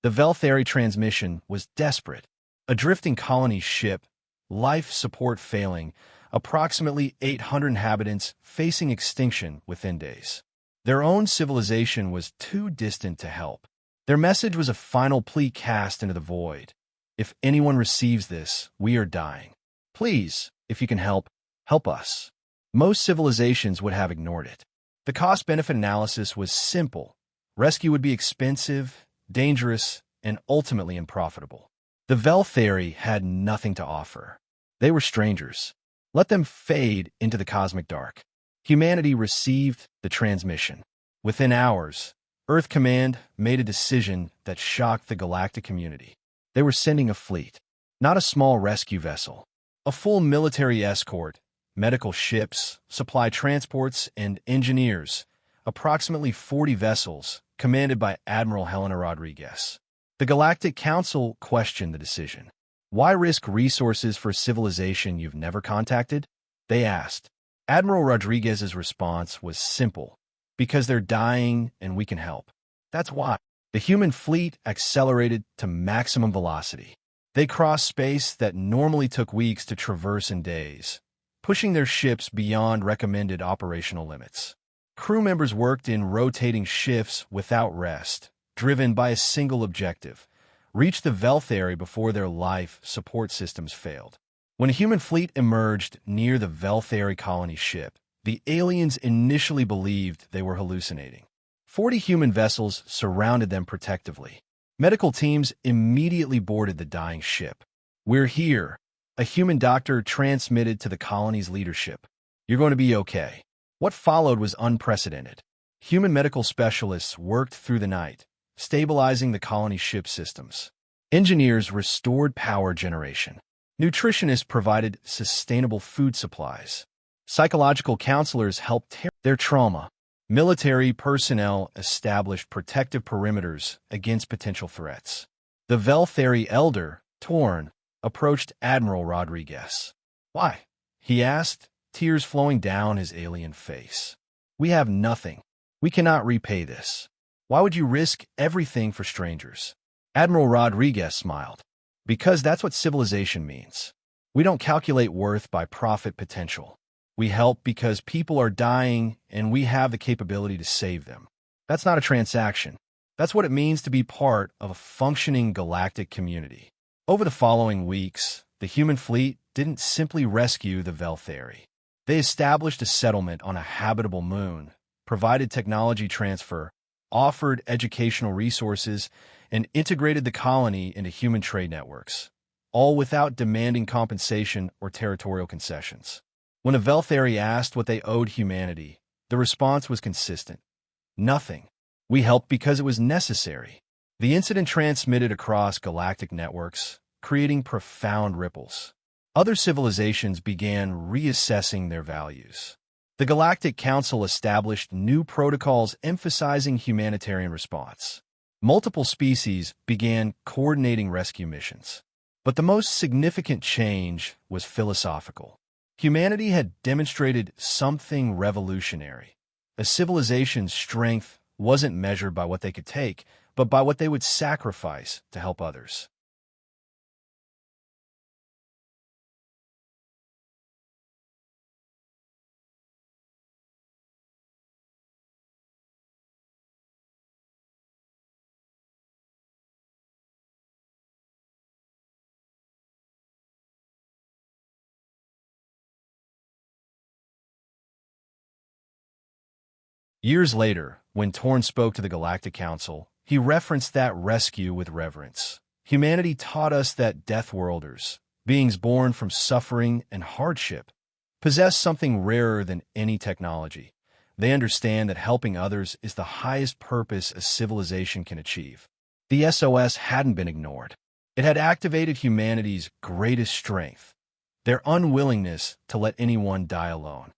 The Velthari transmission was desperate. A drifting colony ship, life support failing, approximately 800 inhabitants facing extinction within days. Their own civilization was too distant to help. Their message was a final plea cast into the void. If anyone receives this, we are dying. Please, if you can help, help us. Most civilizations would have ignored it. The cost-benefit analysis was simple. Rescue would be expensive, dangerous, and ultimately unprofitable. The Velthari had nothing to offer. They were strangers. Let them fade into the cosmic dark. Humanity received the transmission. Within hours, Earth Command made a decision that shocked the galactic community. They were sending a fleet, not a small rescue vessel. A full military escort, medical ships, supply transports, and engineers, approximately 40 vessels, commanded by Admiral Helena Rodriguez. The Galactic Council questioned the decision. Why risk resources for a civilization you've never contacted? They asked. Admiral Rodriguez's response was simple. Because they're dying and we can help. That's why. The human fleet accelerated to maximum velocity. They crossed space that normally took weeks to traverse in days, pushing their ships beyond recommended operational limits. Crew members worked in rotating shifts without rest, driven by a single objective: reach the Velthari before their life support systems failed. When a human fleet emerged near the Velthari colony ship, the aliens initially believed they were hallucinating. 40 human vessels surrounded them protectively. Medical teams immediately boarded the dying ship. "We're here," a human doctor transmitted to the colony's leadership. "You're going to be okay." What followed was unprecedented. Human medical specialists worked through the night, stabilizing the colony ship systems. Engineers restored power generation. Nutritionists provided sustainable food supplies. Psychological counselors helped their trauma. Military personnel established protective perimeters against potential threats. The Velthari elder, Torn, approached Admiral Rodriguez. "Why?" he asked, tears flowing down his alien face. "We have nothing. We cannot repay this. Why would you risk everything for strangers?" Admiral Rodriguez smiled. "Because that's what civilization means. We don't calculate worth by profit potential. We help because people are dying and we have the capability to save them. That's not a transaction. That's what it means to be part of a functioning galactic community." Over the following weeks, the human fleet didn't simply rescue the Velthari. They established a settlement on a habitable moon, provided technology transfer, offered educational resources, and integrated the colony into human trade networks, all without demanding compensation or territorial concessions. When a Velthari asked what they owed humanity, the response was consistent. Nothing. We helped because it was necessary. The incident transmitted across galactic networks, creating profound ripples. Other civilizations began reassessing their values. The Galactic Council established new protocols emphasizing humanitarian response. Multiple species began coordinating rescue missions. But the most significant change was philosophical. Humanity had demonstrated something revolutionary. A civilization's strength wasn't measured by what they could take, but by what they would sacrifice to help others. Years later, when Torn spoke to the Galactic Council, he referenced that rescue with reverence. Humanity taught us that Deathworlders, beings born from suffering and hardship, possess something rarer than any technology. They understand that helping others is the highest purpose a civilization can achieve. The SOS hadn't been ignored. It had activated humanity's greatest strength, their unwillingness to let anyone die alone.